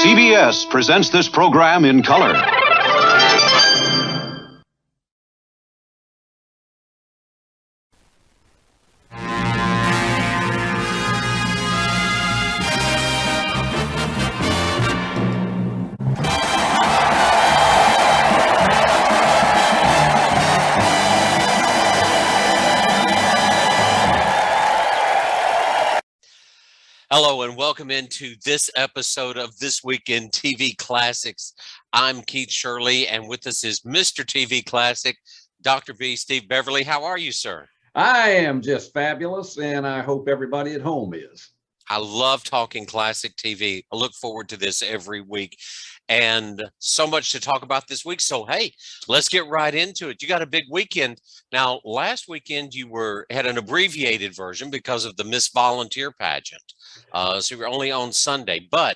CBS presents this program in color. Hello and welcome into this episode of This Week in TV Classics. I'm Keith Sherley, and with us is Mr. TV Classic, Dr. B. Steve Beverly. How are you, sir? I am just fabulous, and I hope everybody at home is. I love talking classic TV. I look forward to this every week, and so much to talk about this week. So, hey, let's get right into it. You got a big weekend. Now, last weekend you had an abbreviated version because of the Miss Volunteer pageant. So you're only on Sunday. But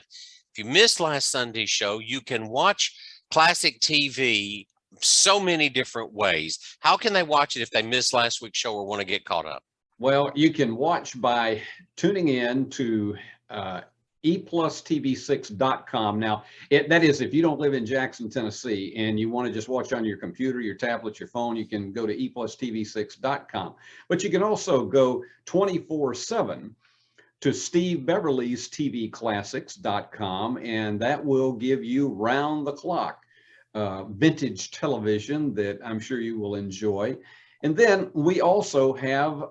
if you missed last Sunday's show, you can watch classic TV so many different ways. How can they watch it if they missed last week's show or want to get caught up? Well, you can watch by tuning in to eplustv6.com. Now, that is, if you don't live in Jackson, Tennessee, and you want to just watch on your computer, your tablet, your phone, you can go to eplustv6.com. But you can also go 24/7 to Steve Beverly's tvclassics.com, and that will give you round the clock vintage television that I'm sure you will enjoy. And then we also have,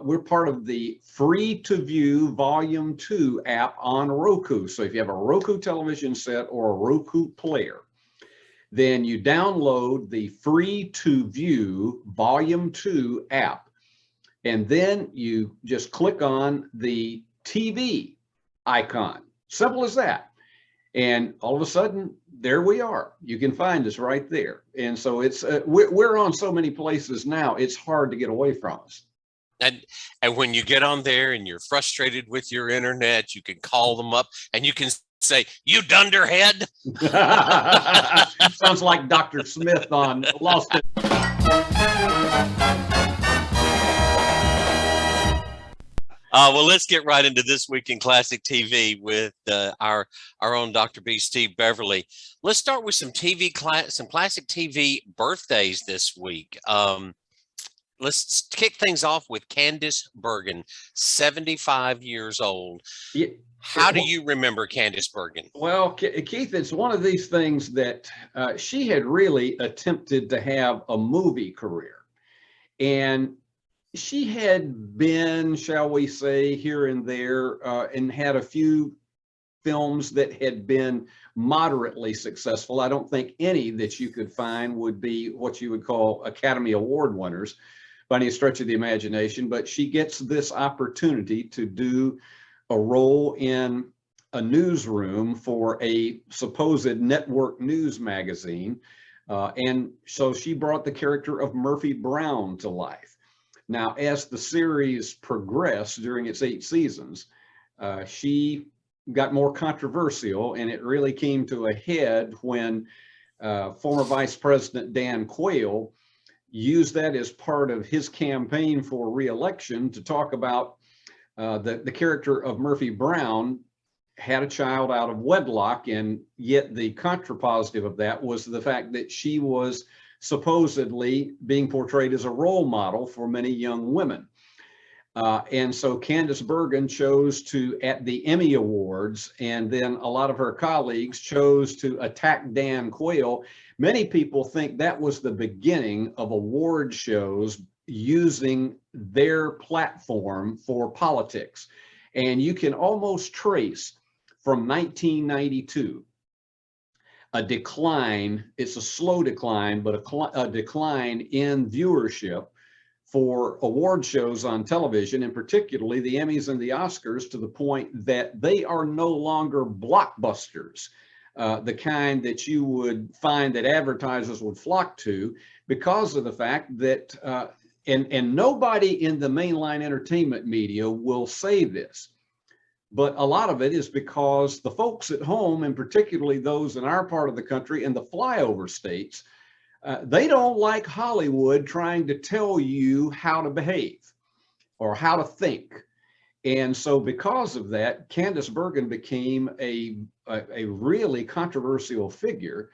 we're part of the Free to View Volume 2 app on Roku. So if you have a Roku television set or a Roku player, then you download the Free to View Volume 2 app. And then you just click on the TV icon. Simple as that. And all of a sudden, there we are. You can find us right there. And so it's we're on so many places now, it's hard to get away from us. And when you get on there and you're frustrated with your internet, you can call them up and you can say, "You dunderhead." Sounds like Dr. Smith on Lost in. Well, let's get right into This Week in Classic TV with our own Dr. B. Steve Beverly. Let's start with some classic TV birthdays this week. Let's kick things off with Candice Bergen, 75 years old. Yeah. How do you remember Candice Bergen? Well, Keith, it's one of these things that she had really attempted to have a movie career. And she had been, shall we say, here and there, and had a few films that had been moderately successful. I don't think any that you could find would be what you would call Academy Award winners by any stretch of the imagination, but she gets this opportunity to do a role in a newsroom for a supposed network news magazine. And so she brought the character of Murphy Brown to life. Now, as the series progressed during its 8 seasons, she got more controversial, and it really came to a head when former Vice President Dan Quayle used that as part of his campaign for re-election to talk about the character of Murphy Brown had a child out of wedlock, and yet the contrapositive of that was the fact that she was supposedly being portrayed as a role model for many young women. And so Candice Bergen chose to, at the Emmy Awards, and then a lot of her colleagues chose to attack Dan Quayle. Many people think that was the beginning of award shows using their platform for politics. And you can almost trace from 1992 a decline. It's a slow decline, but a decline in viewership for award shows on television, and particularly the Emmys and the Oscars, to the point that they are no longer blockbusters, the kind that you would find that advertisers would flock to, because of the fact that, and nobody in the mainline entertainment media will say this, but a lot of it is because the folks at home, and particularly those in our part of the country and the flyover states, they don't like Hollywood trying to tell you how to behave or how to think. And so because of that, Candice Bergen became a really controversial figure.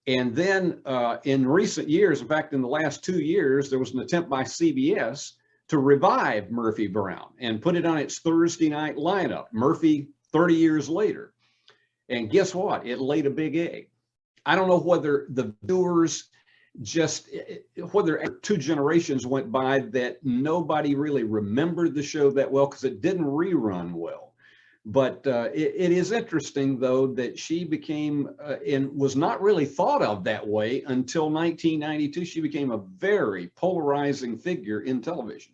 And then in recent years, in fact, in the last 2 years, there was an attempt by CBS to revive Murphy Brown and put it on its Thursday night lineup, Murphy 30 years later. And guess what? It laid a big egg. I don't know whether the viewers whether 2 generations went by that nobody really remembered the show that well because it didn't rerun well. But it is interesting, though, that she became and was not really thought of that way until 1992. She became a very polarizing figure in television.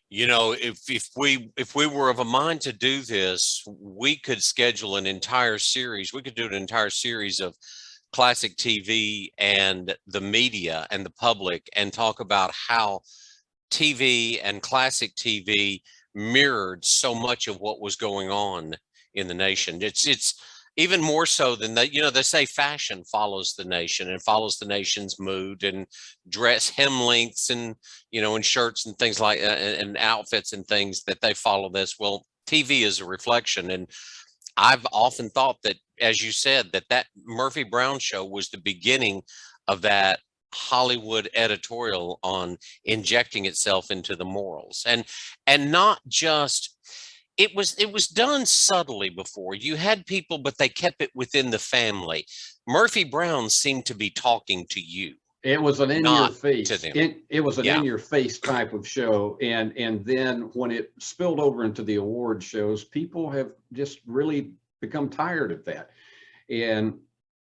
You know, if we were of a mind to do this, we could schedule an entire series. We could do an entire series of classic TV and the media and the public and talk about how TV and classic TV mirrored so much of what was going on in the nation. It's even more so than that. You know, they say fashion follows the nation and follows the nation's mood and dress hem lengths and, you know, and shirts and things like and outfits and things that they follow this. Well, TV is a reflection. And I've often thought that, as you said, that Murphy Brown show was the beginning of that Hollywood editorial on injecting itself into the morals and not just it was done subtly before. You had people, but they kept it within the family. Murphy Brown seemed to be talking to you. It was an in your face. It was an Yeah. in your face type of show. And then when it spilled over into the award shows, people have just really become tired of that. And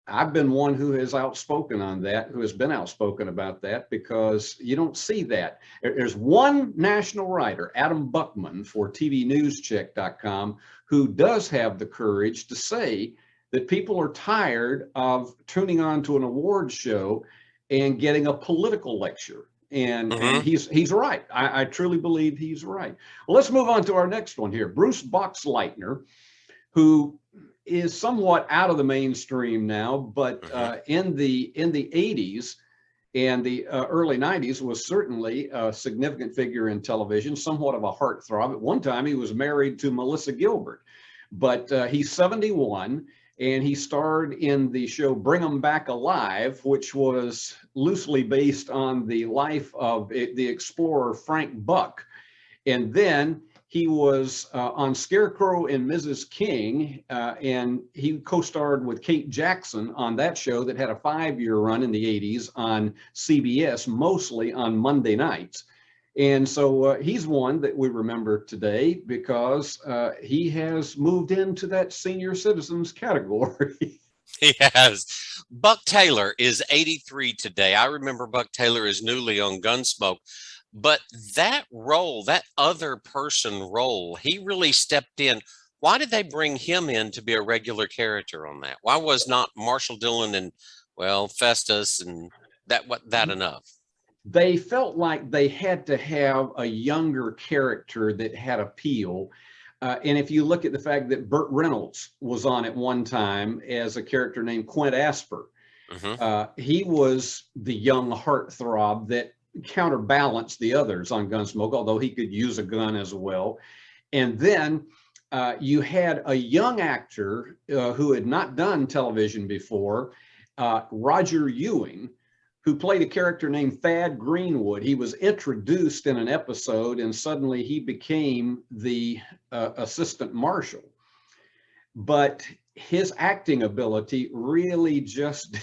I've been one who has outspoken on that, who has been outspoken about that, because you don't see that. There's one national writer, Adam Buckman for TVNewscheck.com, who does have the courage to say that people are tired of tuning on to an award show and getting a political lecture. And he's right. I truly believe he's right. Well, let's move on to our next one here. Bruce Boxleitner, who is somewhat out of the mainstream now, but in the 80s and the early 90s was certainly a significant figure in television, somewhat of a heartthrob. At one time, he was married to Melissa Gilbert, but he's 71, and he starred in the show Bring 'Em Back Alive, which was loosely based on the life of the explorer Frank Buck. And then he was on Scarecrow and Mrs. King, and he co-starred with Kate Jackson on that show that had a 5-year run in the 80s on CBS, mostly on Monday nights. And so he's one that we remember today because he has moved into that senior citizens category. He has. Buck Taylor is 83 today. I remember Buck Taylor as Newly on Gunsmoke. But that role, that other person role, he really stepped in. Why did they bring him in to be a regular character on that? Why was not Marshall Dillon and, well, Festus and that enough? They felt like they had to have a younger character that had appeal. And if you look at the fact that Burt Reynolds was on at one time as a character named Quint Asper, he was the young heartthrob that counterbalanced the others on Gunsmoke, although he could use a gun as well. And then you had a young actor who had not done television before, Roger Ewing, who played a character named Thad Greenwood. He was introduced in an episode and suddenly he became the assistant marshal. But his acting ability really just,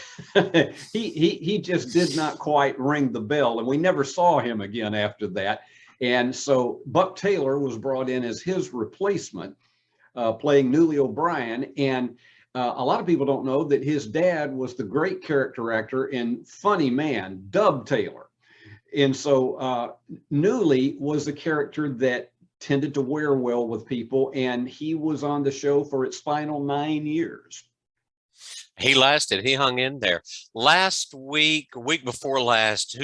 he just did not quite ring the bell, and we never saw him again after that. And so Buck Taylor was brought in as his replacement, playing Newly O'Brien. And a lot of people don't know that his dad was the great character actor in Funny Man, Dub Taylor. And so Newly was a character that tended to wear well with people, and he was on the show for its final 9 years. He lasted. He hung in there. Last week, a week before last,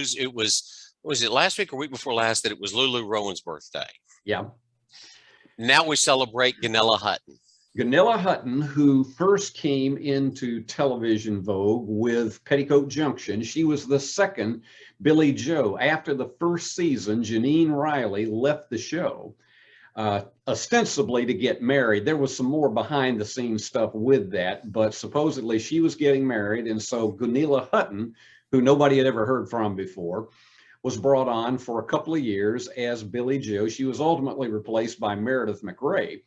was it last week or week before last that it was Lulu Rowan's birthday? Yeah. Now we celebrate Ganella Hutton. Ganella Hutton, who first came into television vogue with Petticoat Junction. She was the second Billy Joe. After the first season, Janine Riley left the show. ostensibly to get married. There was some more behind the scenes stuff with that, but supposedly she was getting married. And so Gunilla Hutton, who nobody had ever heard from before, was brought on for a couple of years as Billie Jo. She was ultimately replaced by Meredith McRae.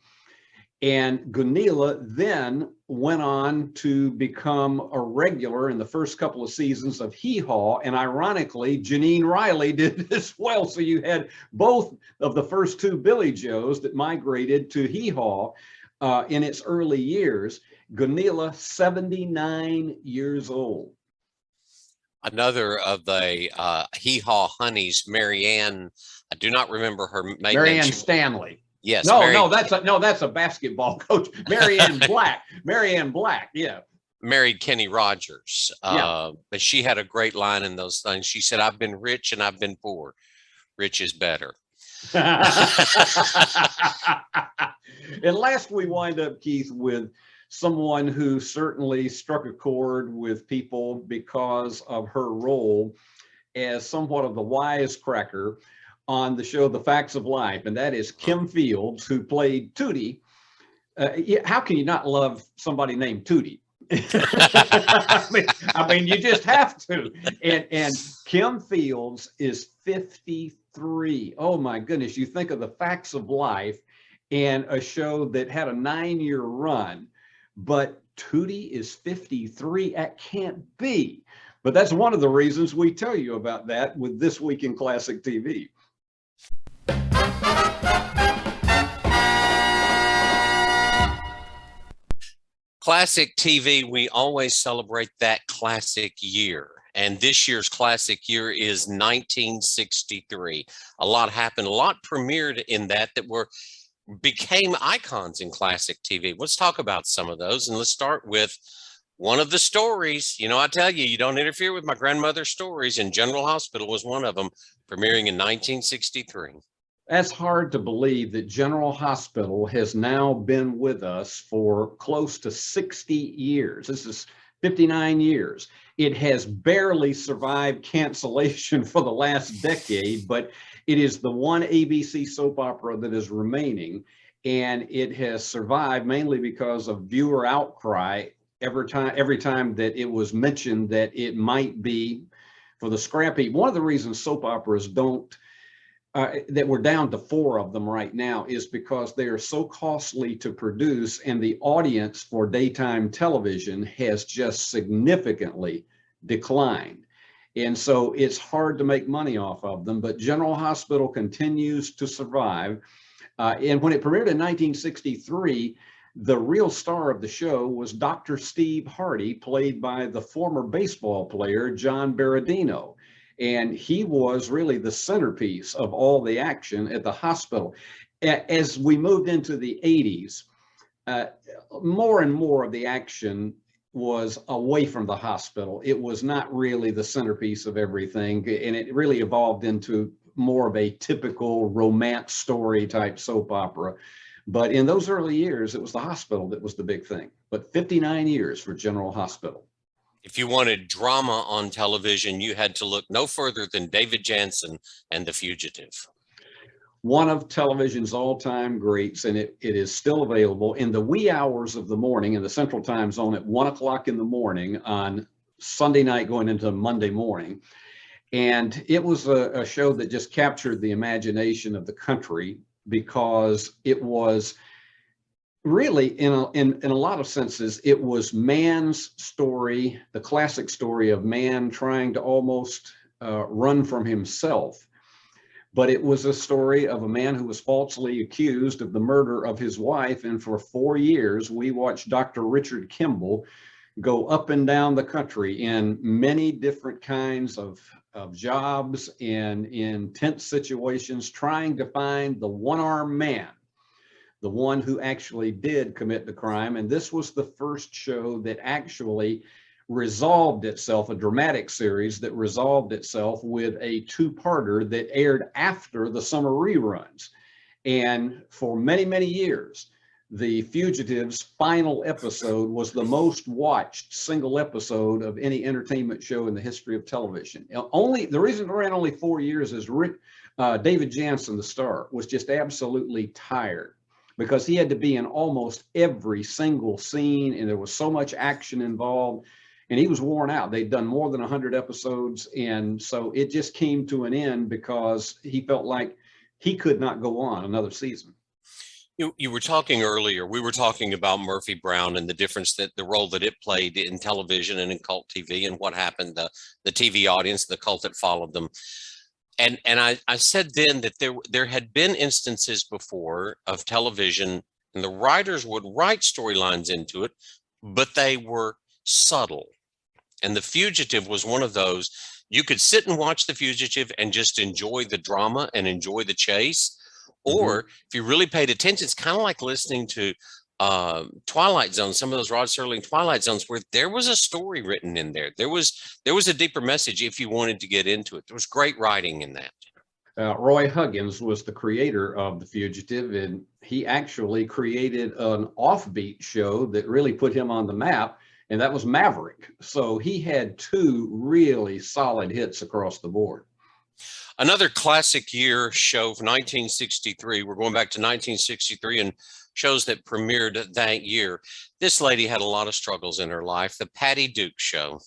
And Gunilla then went on to become a regular in the first couple of seasons of Hee Haw. And ironically, Janine Riley did as well. So you had both of the first two Billie Joes that migrated to Hee Haw in its early years. Gunilla, 79 years old. Another of the Hee Haw honeys, Marianne, I do not remember her maiden name. Marianne Stanley. Yes. No, that's a basketball coach. Marianne Black. Marianne Black. Yeah. Married Kenny Rogers. Yeah. But she had a great line in those things. She said, "I've been rich and I've been poor. Rich is better." And last we wind up, Keith, with someone who certainly struck a chord with people because of her role as somewhat of the wisecracker on the show The Facts of Life, and that is Kim Fields, who played Tootie. How can you not love somebody named Tootie? I mean, you just have to. And Kim Fields is 53. Oh my goodness! You think of The Facts of Life, and a show that had a 9-year run, but Tootie is 53. That can't be. But that's one of the reasons we tell you about that with This Week in Classic TV. Classic TV, we always celebrate that classic year. And this year's classic year is 1963. A lot happened, a lot premiered in that became icons in classic TV. Let's talk about some of those. And let's start with one of the stories. You know, I tell you, you don't interfere with my grandmother's stories, and General Hospital was one of them, premiering in 1963. That's hard to believe that General Hospital has now been with us for close to 60 years. This is 59 years. It has barely survived cancellation for the last decade, but it is the one ABC soap opera that is remaining, and it has survived mainly because of viewer outcry every time that it was mentioned that it might be for the scrap heap. One of the reasons soap operas don't that we're down to 4 of them right now is because they are so costly to produce, and the audience for daytime television has just significantly declined. And so it's hard to make money off of them, but General Hospital continues to survive. And when it premiered in 1963, the real star of the show was Dr. Steve Hardy, played by the former baseball player John Berardino. And he was really the centerpiece of all the action at the hospital. As we moved into the 80s, more and more of the action was away from the hospital. It was not really the centerpiece of everything, and it really evolved into more of a typical romance story type soap opera. But in those early years, it was the hospital that was the big thing. But 59 years for General Hospital. If you wanted drama on television, you had to look no further than David Jansen and The Fugitive. One of television's all-time greats, and it is still available in the wee hours of the morning in the Central Time Zone at 1 o'clock in the morning on Sunday night going into Monday morning. And it was a show that just captured the imagination of the country because it was really, in a lot of senses, it was man's story, the classic story of man trying to almost run from himself. But it was a story of a man who was falsely accused of the murder of his wife. And for 4 years, we watched Dr. Richard Kimball go up and down the country in many different kinds of jobs and in tense situations, trying to find the one-armed man, the one who actually did commit the crime. And this was the first show that actually resolved itself, a dramatic series that resolved itself with a 2-parter that aired after the summer reruns. And for many, many years, The Fugitive's final episode was the most watched single episode of any entertainment show in the history of television. The reason it ran only 4 years is David Jansen, the star, was just absolutely tired because he had to be in almost every single scene, and there was so much action involved, and he was worn out. They'd done more than 100 episodes, and so it just came to an end because he felt like he could not go on another season. You were talking earlier, we were talking about Murphy Brown and the difference that the role that it played in television and in cult TV and what happened, the TV audience, the cult that followed them. And I said then that there had been instances before of television and the writers would write storylines into it, but they were subtle. And The Fugitive was one of those. You could sit and watch The Fugitive and just enjoy the drama and enjoy the chase. Or if you really paid attention, it's kind of like listening to Twilight Zone, some of those Rod Serling Twilight Zones, where there was a story written in there. There was a deeper message if you wanted to get into it. There was great writing in that. Roy Huggins was the creator of The Fugitive, and he actually created an offbeat show that really put him on the map, and that was Maverick. So he had two really solid hits across the board. Another classic year show from 1963. We're going back to 1963 and shows that premiered that year. This lady had a lot of struggles in her life. The Patty Duke Show.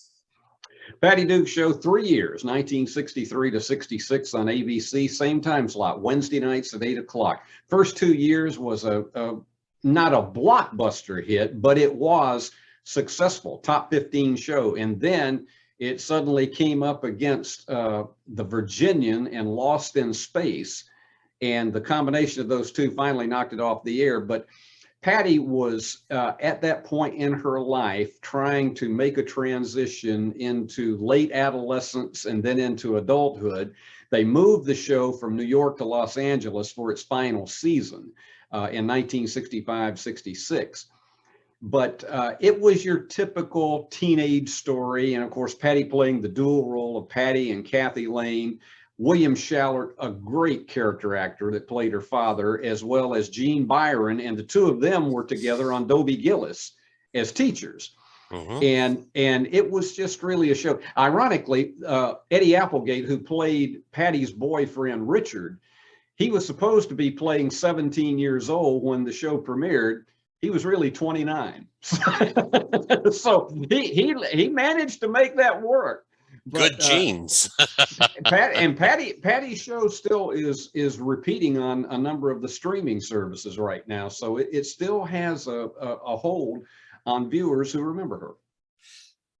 Patty Duke Show, 3 years, 1963 to 66 on ABC, same time slot, Wednesday nights at 8 o'clock. First 2 years was not a blockbuster hit, but it was successful, top 15 show. And then it suddenly came up against the Virginian and Lost in Space. And the combination of those two finally knocked it off the air. But Patty was at that point in her life trying to make a transition into late adolescence and then into adulthood. They moved the show from New York to Los Angeles for its final season in 1965-66. But it was your typical teenage story. And of course, Patty playing the dual role of Patty and Kathy Lane. William Shallert, a great character actor that played her father, as well as Gene Byron. And the two of them were together on Dobie Gillis as teachers. And it was just really a show. Ironically, Eddie Applegate, who played Patty's boyfriend, Richard, he was supposed to be playing 17 years old when the show premiered. He was really 29. So he managed to make that work. But, good genes. Patty's show still is repeating on a number of the streaming services right now. So it still has a hold on viewers who remember her.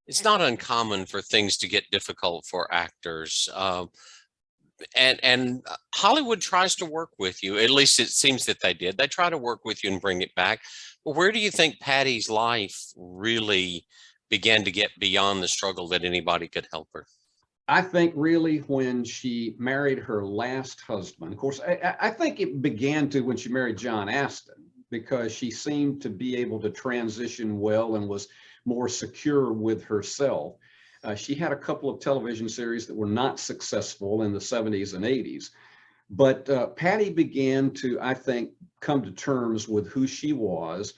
It's not uncommon for things to get difficult for actors. And Hollywood tries to work with you. At least it seems that they did. They try to work with you and bring it back. But where do you think Patty's life really began to get beyond the struggle that anybody could help her? I think really when she married her last husband. Of course, I think it began to when she married John Aston, because she seemed to be able to transition well and was more secure with herself. She had a couple of television series that were not successful in the 70s and 80s. But Patty began to, I think, come to terms with who she was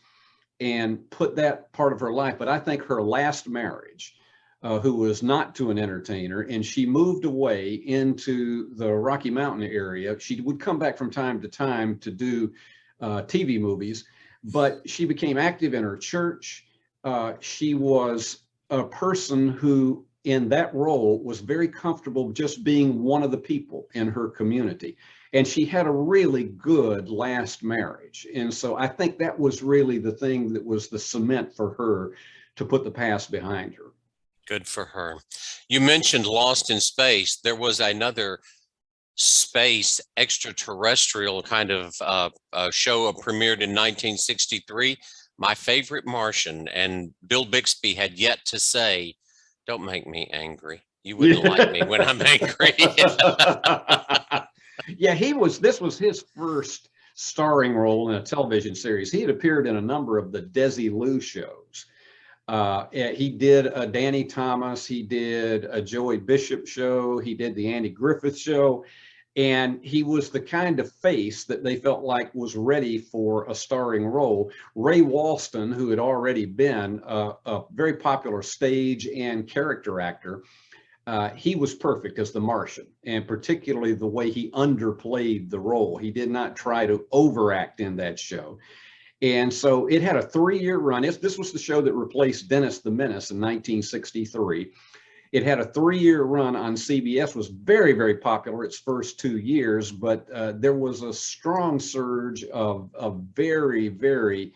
and put that part of her life. But I think her last marriage, who was not to an entertainer, and she moved away into the Rocky Mountain area. She would come back from time to time to do TV movies, but she became active in her church. She was a person who, in that role, was very comfortable just being one of the people in her community. And she had a really good last marriage. And so I think that was really the thing that was the cement for her to put the past behind her. Good for her. You mentioned Lost in Space. There was another space extraterrestrial kind of show premiered in 1963, My Favorite Martian. And Bill Bixby had yet to say, "Don't make me angry. You wouldn't like me when I'm angry." Yeah, this was his first starring role in a television series. He had appeared in a number of the Desilu shows. He did a Danny Thomas, he did a Joey Bishop show, he did the Andy Griffith show, and he was the kind of face that they felt like was ready for a starring role. Ray Walston, who had already been a very popular stage and character actor, he was perfect as the Martian, and particularly the way he underplayed the role. He did not try to overact in that show. And so it had a 3-year run. This was the show that replaced Dennis the Menace in 1963. It had a 3-year run on CBS, was very, very popular its first 2 years, but there was a strong surge of very, very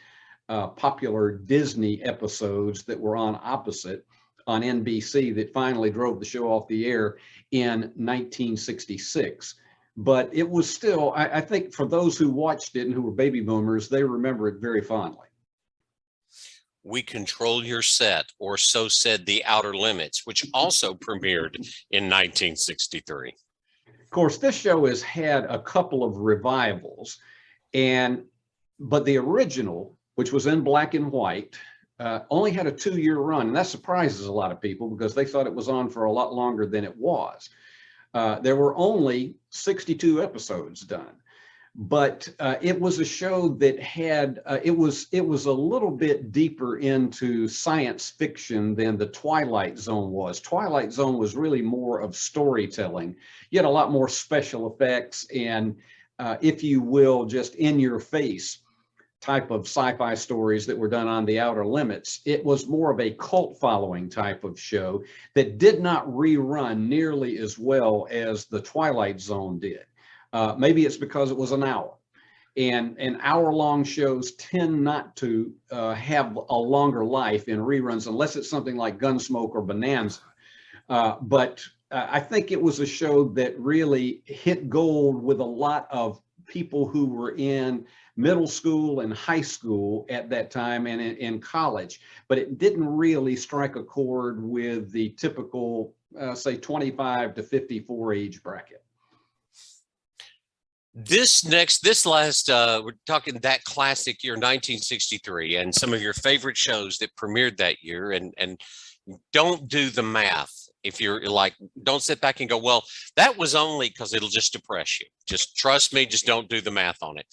popular Disney episodes that were on opposite on NBC that finally drove the show off the air in 1966. But it was still, I think for those who watched it and who were baby boomers, they remember it very fondly. We Control Your Set, or so said The Outer Limits, which also premiered in 1963. Of course, this show has had a couple of revivals, but the original, which was in black and white, only had a 2-year run, and that surprises a lot of people because they thought it was on for a lot longer than it was. There were only 62 episodes done, but it was a show that had it was a little bit deeper into science fiction than the Twilight Zone was. Twilight Zone was really more of storytelling. You had a lot more special effects and, if you will, just in your face type of sci-fi stories that were done on The Outer Limits. It was more of a cult following type of show that did not rerun nearly as well as the Twilight Zone did. Maybe it's because it was an hour, and hour-long shows tend not to have a longer life in reruns unless it's something like Gunsmoke or Bonanza. But I think it was a show that really hit gold with a lot of people who were in middle school and high school at that time and in college, but it didn't really strike a chord with the typical, say, 25 to 54 age bracket. This last, we're talking that classic year, 1963, and some of your favorite shows that premiered that year, and don't do the math. If you're like, don't sit back and go, well, that was only because it'll just depress you. Just trust me, just don't do the math on it.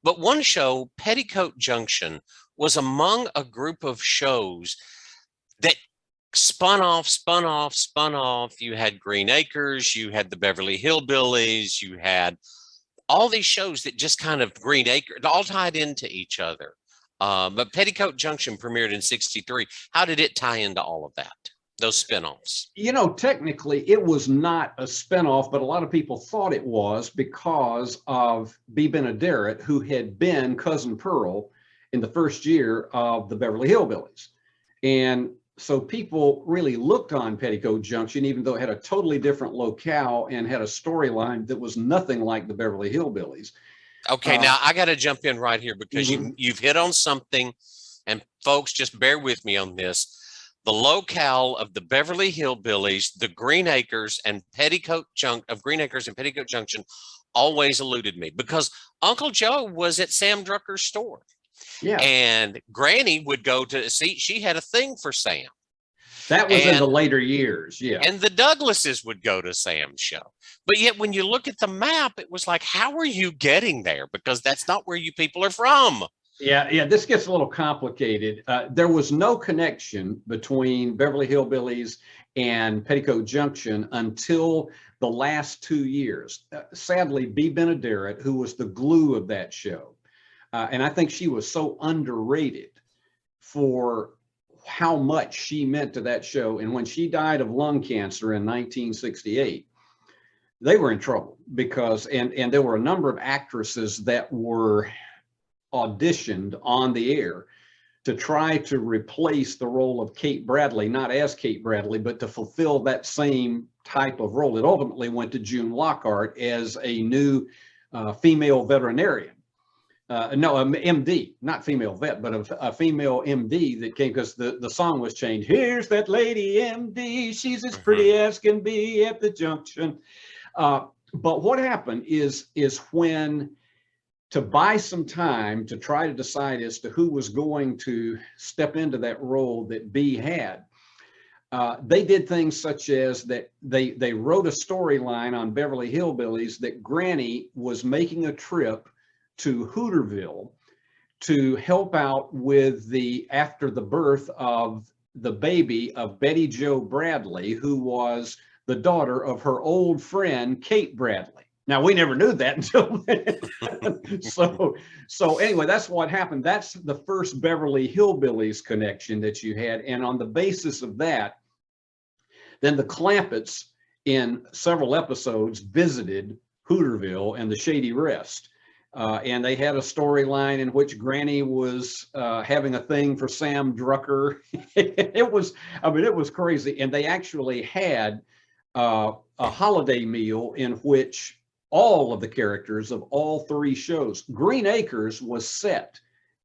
But one show, Petticoat Junction, was among a group of shows that spun off. You had Green Acres, you had the Beverly Hillbillies, you had all these shows that just kind of Green Acres, all tied into each other. But Petticoat Junction premiered in 63. How did it tie into all of that? Those spinoffs? You know, technically it was not a spinoff, but a lot of people thought it was because of B. Benaderet, who had been Cousin Pearl in the first year of the Beverly Hillbillies. And so people really looked on Petticoat Junction, even though it had a totally different locale and had a storyline that was nothing like the Beverly Hillbillies. Okay, now I got to jump in right here because you've hit on something, and folks, just bear with me on this. The locale of the Beverly Hillbillies, the Green Acres and Petticoat Junction always eluded me because Uncle Joe was at Sam Drucker's store. Yeah. And Granny would go to see, she had a thing for Sam. That was in the later years, yeah. And the Douglases would go to Sam's show. But yet when you look at the map, it was like, how are you getting there? Because that's not where you people are from. Yeah, this gets a little complicated. There was no connection between Beverly Hillbillies and Petticoat Junction until the last 2 years. Sadly, B. Benaderet, who was the glue of that show, and I think she was so underrated for how much she meant to that show. And when she died of lung cancer in 1968, they were in trouble because, and there were a number of actresses that were auditioned on the air to try to replace the role of Kate Bradley, not as Kate Bradley, but to fulfill that same type of role. It ultimately went to June Lockhart as a new female veterinarian. MD, not female vet, but a female MD that came because the song was changed. Here's that lady MD, she's as pretty as can be at the junction. But what happened is when, to buy some time to try to decide as to who was going to step into that role that B had, they did things such as that they wrote a storyline on Beverly Hillbillies that Granny was making a trip to Hooterville to help out with after the birth of the baby of Betty Jo Bradley, who was the daughter of her old friend, Kate Bradley. Now, we never knew that until then. So anyway, that's what happened. That's the first Beverly Hillbillies connection that you had. And on the basis of that, then the Clampetts in several episodes visited Hooterville and the Shady Rest. And they had a storyline in which Granny was having a thing for Sam Drucker. It was crazy. And they actually had a holiday meal in which all of the characters of all three shows. Green Acres was set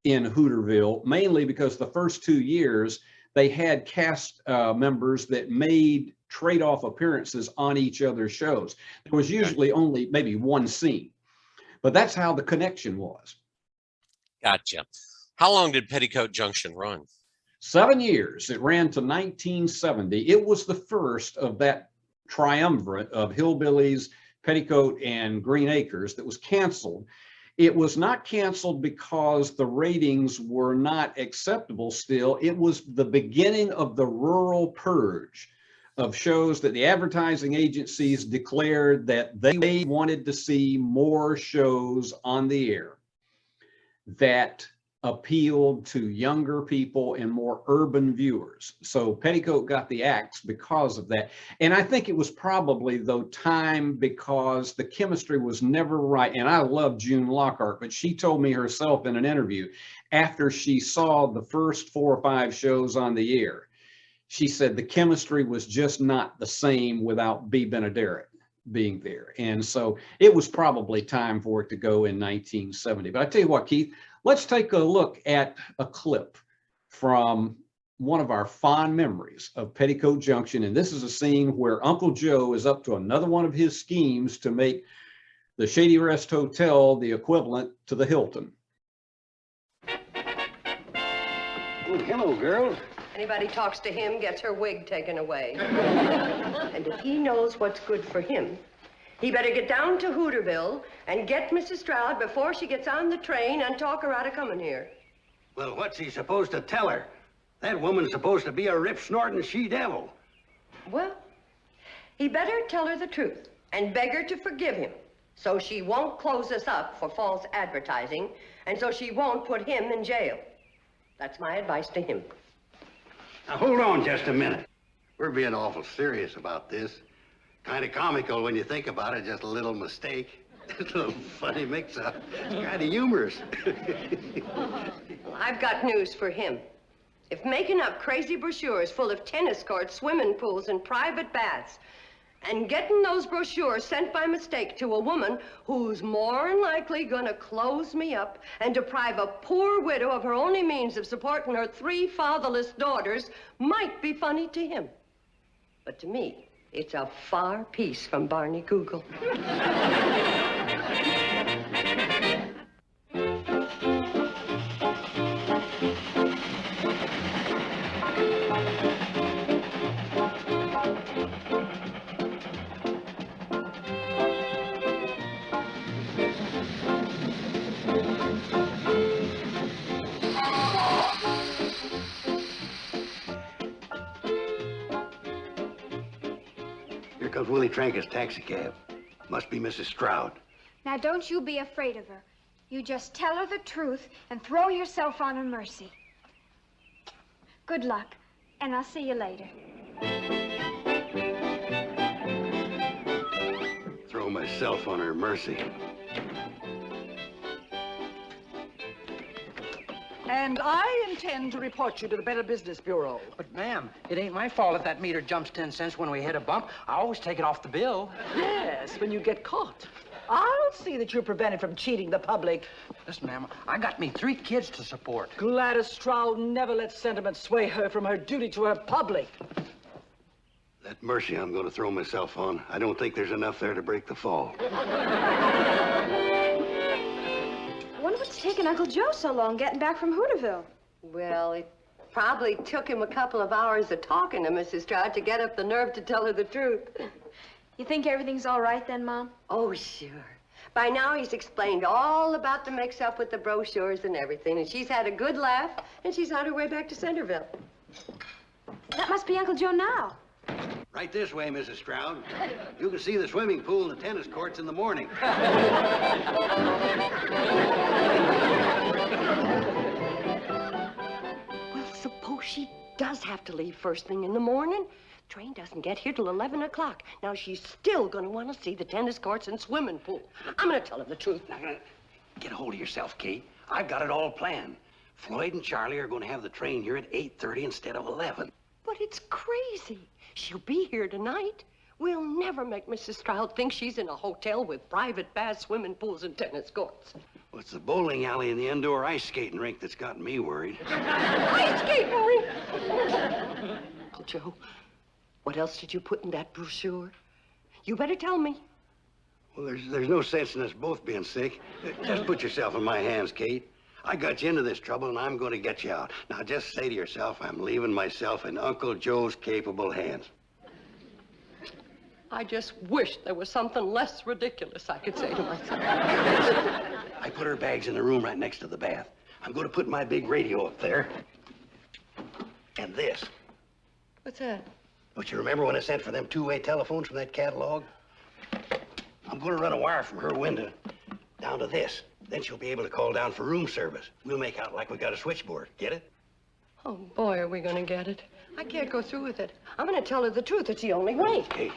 in Hooterville, mainly because the first 2 years they had cast members that made trade-off appearances on each other's shows. There was usually only maybe one scene, but that's how the connection was. Gotcha. How long did Petticoat Junction run? 7 years. It ran to 1970. It was the first of that triumvirate of Hillbillies, Petticoat, and Green Acres that was canceled. It was not canceled because the ratings were not acceptable still. It was the beginning of the rural purge of shows that the advertising agencies declared that they wanted to see more shows on the air that appealed to younger people and more urban viewers. So Petticoat got the axe because of that. And I think it was probably, though, time, because the chemistry was never right. And I love June Lockhart, but she told me herself in an interview after she saw the first 4 or 5 shows on the air, she said the chemistry was just not the same without B. Benaderet being there. And so it was probably time for it to go in 1970. But I tell you what, Keith, let's take a look at a clip from one of our fond memories of Petticoat Junction. And this is a scene where Uncle Joe is up to another one of his schemes to make the Shady Rest Hotel the equivalent to the Hilton. Oh, hello, girls. Anybody talks to him gets her wig taken away. And if he knows what's good for him, he better get down to Hooterville and get Mrs. Stroud before she gets on the train and talk her out of coming here. Well, what's he supposed to tell her? That woman's supposed to be a rip-snorting she-devil. Well, he better tell her the truth and beg her to forgive him so she won't close us up for false advertising and so she won't put him in jail. That's my advice to him. Now, hold on just a minute. We're being awful serious about this. Kind of comical when you think about it, just a little mistake. A little funny mix-up. It's kind of humorous. Well, I've got news for him. If making up crazy brochures full of tennis courts, swimming pools, and private baths, and getting those brochures sent by mistake to a woman who's more than likely gonna close me up and deprive a poor widow of her only means of supporting her 3 fatherless daughters might be funny to him. But to me, it's a far piece from Barney Google. Here comes Willie Tranker's taxicab. Must be Mrs. Stroud. Now, don't you be afraid of her. You just tell her the truth and throw yourself on her mercy. Good luck, and I'll see you later. Throw myself on her mercy. And I intend to report you to the Better Business Bureau. But, ma'am, it ain't my fault if that meter jumps 10 cents when we hit a bump. I always take it off the bill. Yes, when you get caught. I'll see that you're prevented from cheating the public. Listen, ma'am, I got me 3 kids to support. Gladys Stroud never let sentiment sway her from her duty to her public. That mercy I'm going to throw myself on, I don't think there's enough there to break the fall. I wonder what's taking Uncle Joe so long getting back from Hooterville. Well, it probably took him a couple of hours of talking to Mrs. Stroud to get up the nerve to tell her the truth. You think everything's all right then, Mom? Oh, sure. By now, he's explained all about the mix-up with the brochures and everything, and she's had a good laugh, and she's on her way back to Centerville. That must be Uncle Joe now. Right this way, Mrs. Stroud. You can see the swimming pool and the tennis courts in the morning. Well, suppose she does have to leave first thing in the morning. Train doesn't get here till 11 o'clock. Now, she's still going to want to see the tennis courts and swimming pool. I'm going to tell her the truth. Now, get a hold of yourself, Kate. I've got it all planned. Floyd and Charlie are going to have the train here at 8:30 instead of 11. But it's crazy. She'll be here tonight. We'll never make Mrs. Stroud think she's in a hotel with private baths, swimming pools, and tennis courts. Well, it's the bowling alley and the indoor ice skating rink that's got me worried. Ice skating rink! Uncle Joe, what else did you put in that brochure? You better tell me. Well, there's no sense in us both being sick. Just put yourself in my hands, Kate. I got you into this trouble, and I'm going to get you out. Now, just say to yourself, I'm leaving myself in Uncle Joe's capable hands. I just wish there was something less ridiculous I could say to myself. I put her bags in the room right next to the bath. I'm going to put my big radio up there. And this. What's that? Don't you remember when I sent for them two-way telephones from that catalog? I'm going to run a wire from her window down to this. Then she'll be able to call down for room service. We'll make out like we got a switchboard. Get it? Oh, boy, are we going to get it. I can't go through with it. I'm going to tell her the truth. It's the only way. Okay.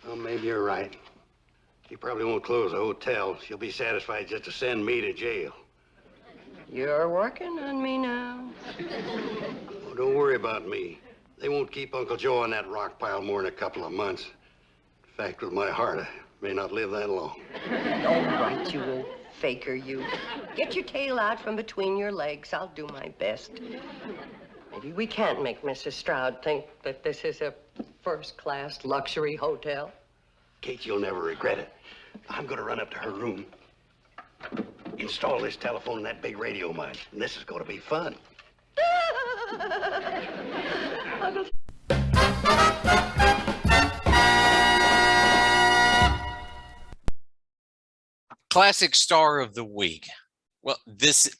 Well, maybe you're right. She probably won't close the hotel. She'll be satisfied just to send me to jail. You're working on me now. Oh, don't worry about me. They won't keep Uncle Joe on that rock pile more than a couple of months. In fact, with my heart, I may not live that long. All right, you old faker, you. Get your tail out from between your legs. I'll do my best. Maybe we can't make Mrs. Stroud think that this is a first-class luxury hotel. Kate, you'll never regret it. I'm going to run up to her room, install this telephone and that big radio of mine, and this is going to be fun. Classic star of the week. Well, this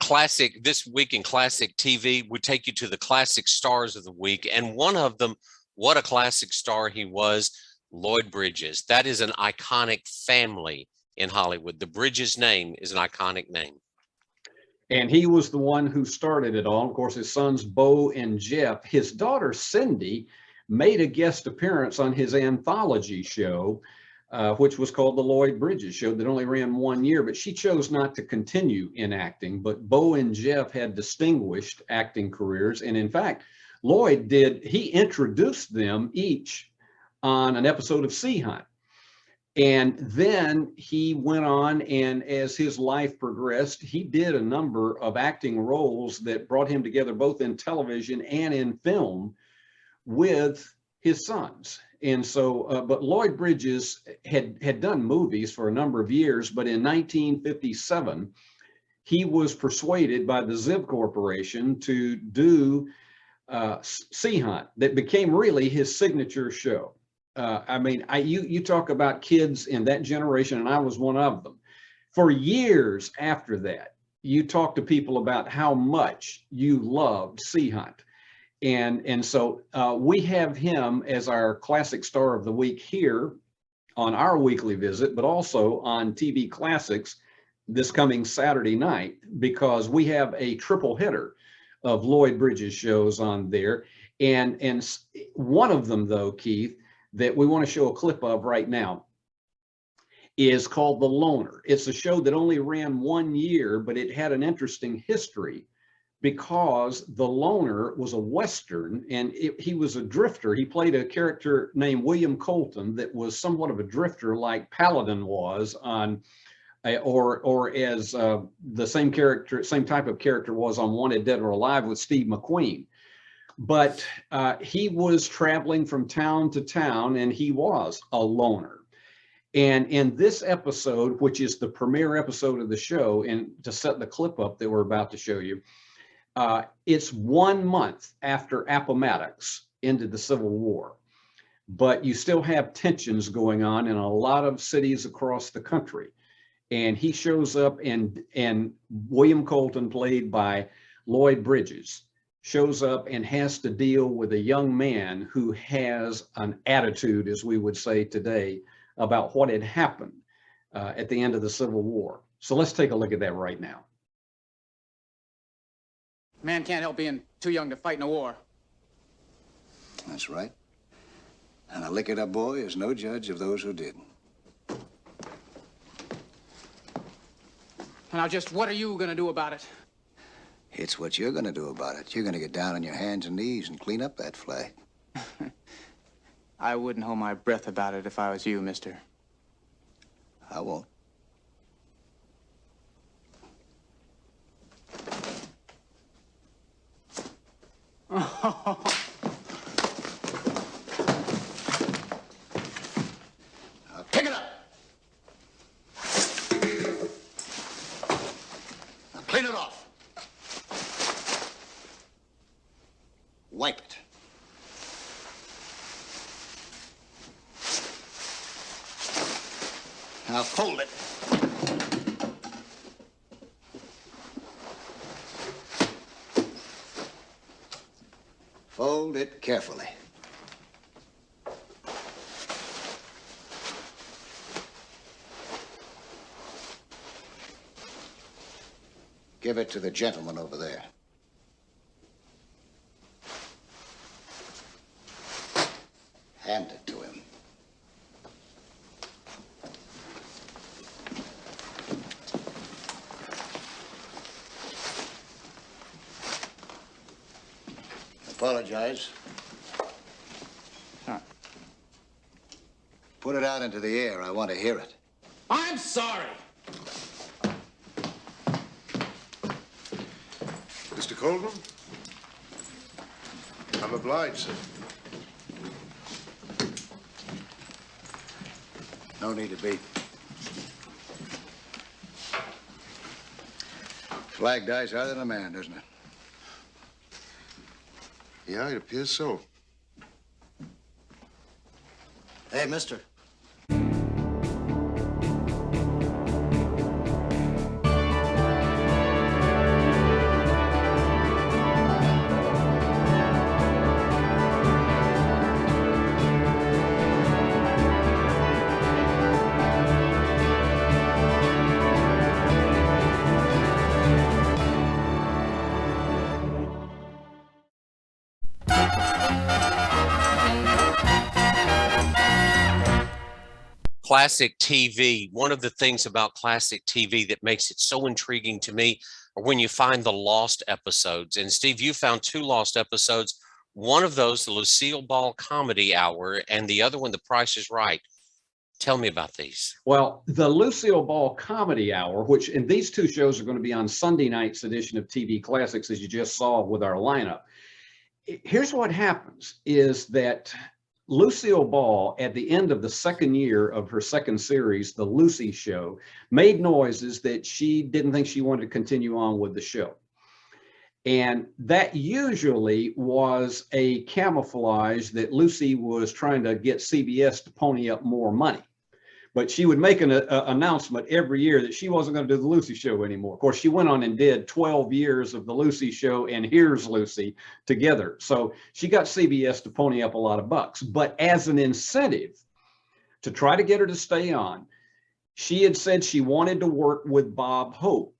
week in classic TV would take you to the classic stars of the week. And one of them, what a classic star he was, Lloyd Bridges. That is an iconic family in Hollywood. The Bridges name is an iconic name. And he was the one who started it all. Of course, his sons, Bo and Jeff. His daughter, Cindy, made a guest appearance on his anthology show, which was called The Lloyd Bridges Show, that only ran 1 year, but she chose not to continue in acting. But Bo and Jeff had distinguished acting careers. And in fact, Lloyd he introduced them each on an episode of Sea Hunt. And then he went on, and as his life progressed, he did a number of acting roles that brought him together both in television and in film with his sons. And so, but Lloyd Bridges had done movies for a number of years, but in 1957, he was persuaded by the Ziv Corporation to do Sea Hunt, that became really his signature show. I mean, you talk about kids in that generation, and I was one of them. For years after that, you talk to people about how much you loved Sea Hunt. And so we have him as our classic star of the week here on our weekly visit, but also on TV Classics this coming Saturday night, because we have a triple header of Lloyd Bridges shows on there. And one of them, though, Keith, that we want to show a clip of right now is called The Loner. It's a show that only ran 1 year, but it had an interesting history because The Loner was a Western, and he was a drifter. He played a character named William Colton that was somewhat of a drifter like Paladin was on, or as the same type of character was on Wanted Dead or Alive with Steve McQueen. But he was traveling from town to town, and he was a loner. And in this episode, which is the premiere episode of the show, and to set the clip up that we're about to show you, it's 1 month after Appomattox ended the Civil War. But you still have tensions going on in a lot of cities across the country. And he shows up, and William Colton, played by Lloyd Bridges, shows up and has to deal with a young man who has an attitude, as we would say today, about what had happened at the end of the Civil War. So let's take a look at that right now. Man can't help being too young to fight in a war. That's right. And a lick-it-up boy is no judge of those who didn't. Now, just what are you going to do about it? It's what you're going to do about it. You're going to get down on your hands and knees and clean up that flag. I wouldn't hold my breath about it if I was you, mister. I won't. Pick it up. Now clean it off. Wipe it. Now fold it. Fold it carefully. Give it to the gentleman over there. Hand it to him. Apologize. Huh. Put it out into the air. I want to hear it. I'm sorry. Mr. Colvin? I'm obliged, sir. No need to be. Flag dies harder than a man, doesn't it? Yeah, it appears so. Hey, mister. Classic TV, one of the things about classic TV that makes it so intriguing to me are when you find the lost episodes. And Steve, you found 2 lost episodes. One of those, the Lucille Ball Comedy Hour, and the other one, The Price is Right. Tell me about these. Well, the Lucille Ball Comedy Hour, which, and these 2 shows are going to be on Sunday night's edition of TV Classics, as you just saw with our lineup. Here's what happens is that Lucille Ball, at the end of the second year of her second series, The Lucy Show, made noises that she didn't think she wanted to continue on with the show. And that usually was a camouflage that Lucy was trying to get CBS to pony up more money. But she would make an announcement every year that she wasn't going to do the Lucy Show anymore. Of course, she went on and did 12 years of the Lucy Show and Here's Lucy together. So she got CBS to pony up a lot of bucks. But as an incentive to try to get her to stay on, she had said she wanted to work with Bob Hope,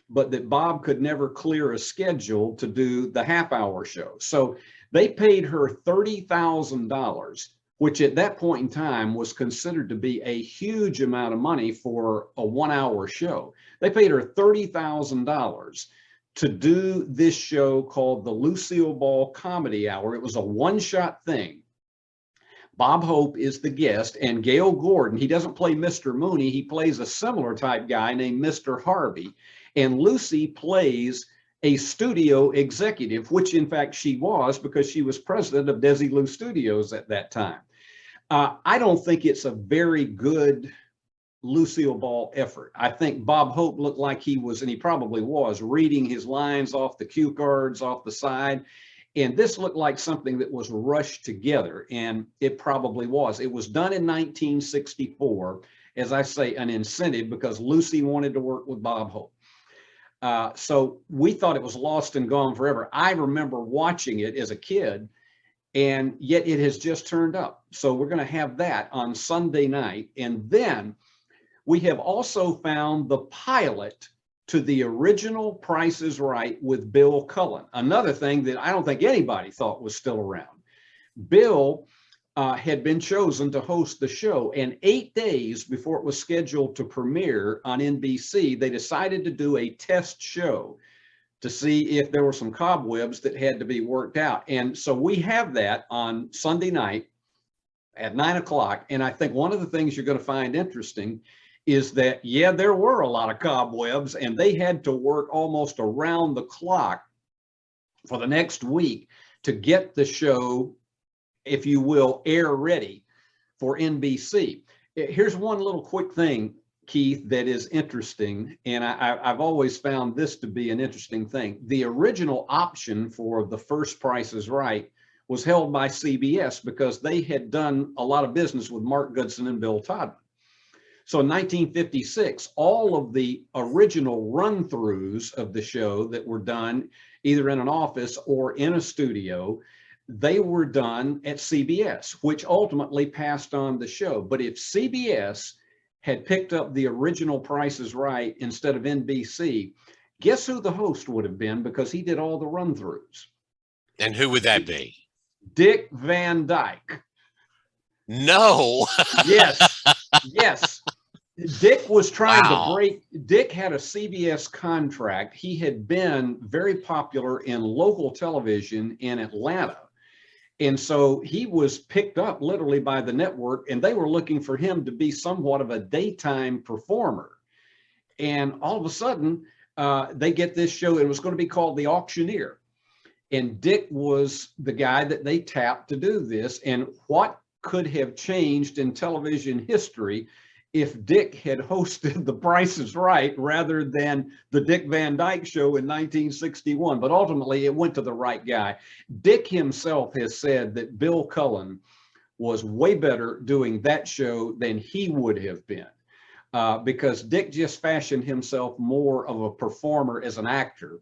but that Bob could never clear a schedule to do the half-hour show. So they paid her $30,000, which at that point in time was considered to be a huge amount of money for a 1-hour show. They paid her $30,000 to do this show called the Lucille Ball Comedy Hour. It was a one-shot thing. Bob Hope is the guest, and Gale Gordon, he doesn't play Mr. Mooney, he plays a similar type guy named Mr. Harvey. And Lucy plays a studio executive, which in fact she was, because she was president of Desilu Studios at that time. I don't think it's a very good Lucille Ball effort. I think Bob Hope looked like he was, and he probably was, reading his lines off the cue cards off the side. And this looked like something that was rushed together, and it probably was. It was done in 1964, as I say, an incentive, because Lucy wanted to work with Bob Hope. So we thought it was lost and gone forever. I remember watching it as a kid, and yet it has just turned up. So we're going to have that on Sunday night. And then we have also found the pilot to the original Price is Right with Bill Cullen, another thing that I don't think anybody thought was still around. Bill had been chosen to host the show, and 8 days before it was scheduled to premiere on NBC, they decided to do a test show to see if there were some cobwebs that had to be worked out. And so we have that on Sunday night at 9 o'clock. And I think one of the things you're going to find interesting is that, yeah, there were a lot of cobwebs, and they had to work almost around the clock for the next week to get the show, if you will, air ready for NBC. Here's one little quick thing, Keith, that is interesting, and I've always found this to be an interesting thing. The original option for the first Price is Right was held by CBS because they had done a lot of business with Mark Goodson and Bill Todman. So in 1956, all of the original run-throughs of the show that were done either in an office or in a studio, they were done at CBS, which ultimately passed on the show. But if CBS had picked up the original Price is Right instead of NBC, guess who the host would have been, because he did all the run-throughs? And who would that be? Dick Van Dyke. No. Yes. Yes. Dick was trying Wow. to break. Dick had a CBS contract. He had been very popular in local television in Atlanta. And so he was picked up literally by the network, and they were looking for him to be somewhat of a daytime performer. And all of a sudden, they get this show. It was going to be called The Auctioneer. And Dick was the guy that they tapped to do this. And what could have changed in television history if Dick had hosted The Price is Right rather than the Dick Van Dyke Show in 1961? But ultimately, it went to the right guy. Dick himself has said that Bill Cullen was way better doing that show than he would have been, because Dick just fashioned himself more of a performer as an actor.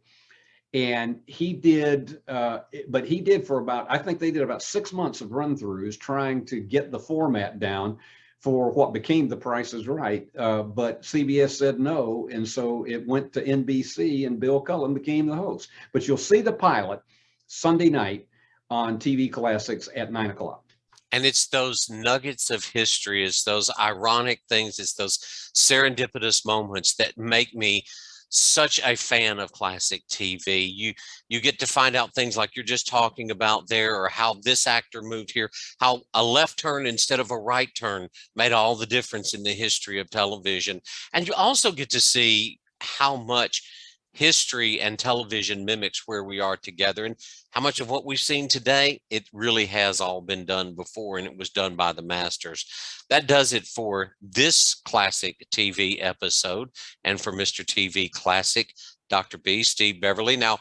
And he did, but he did for about, I think they did about 6 months of run-throughs trying to get the format down for what became The Price is Right. But CBS said no, and so it went to NBC, and Bill Cullen became the host. But you'll see the pilot Sunday night on TV Classics at 9 o'clock. And it's those nuggets of history, it's those ironic things, it's those serendipitous moments that make me such a fan of classic TV. You get to find out things like you're just talking about there, or how this actor moved here, how a left turn instead of a right turn made all the difference in the history of television. And you also get to see how much history and television mimics where we are together, and how much of what we've seen today, it really has all been done before, and it was done by the masters. That does it for this classic TV episode, and for Mr. TV Classic, Dr. B, Steve Beverly. Now,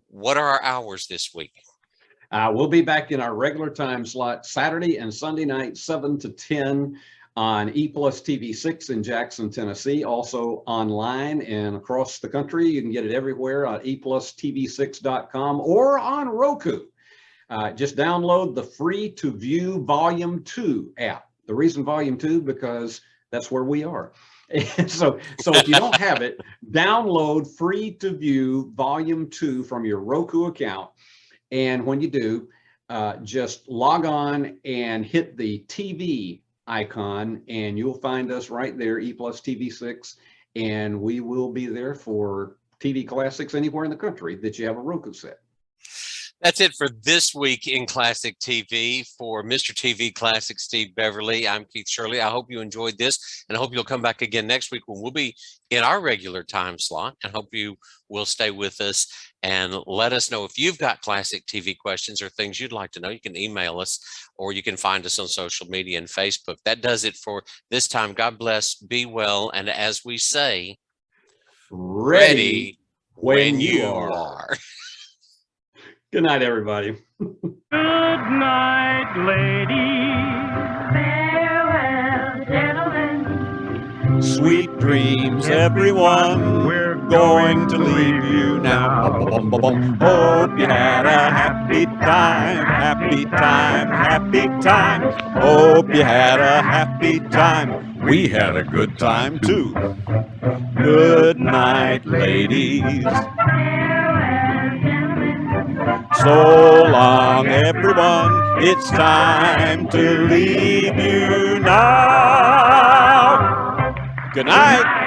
what are our hours this week? We'll be back in our regular time slot Saturday and Sunday night, 7 to 10 on E+ TV6 in Jackson, Tennessee. Also online and across the country. You can get it everywhere on eplusTV6.com or on Roku. Just download the free to view Volume 2 app. The reason Volume 2, because that's where we are. And so if you don't have it, download free to view Volume 2 from your Roku account. And when you do, just log on and hit the TV icon, and you'll find us right there, E+ TV6, and we will be there for TV Classics anywhere in the country that you have a Roku set. That's it for this week in Classic TV. For Mr. TV Classic, Steve Beverly, I'm Keith Sherley. I hope you enjoyed this, and I hope you'll come back again next week when we'll be in our regular time slot, and hope you will stay with us and let us know if you've got classic TV questions or things you'd like to know. You can email us, or you can find us on social media and Facebook. That does it for this time. God bless, be well, and as we say, ready when you are. Good night, everybody. Good night, ladies. Farewell, gentlemen. Sweet dreams, everyone. We're going to leave you now. Bum, bum, bum, bum. Hope you had a happy time, happy time, happy time. Hope you had a happy time. We had a good time too. Good night, ladies. So long, everyone. It's time to leave you now. Good night.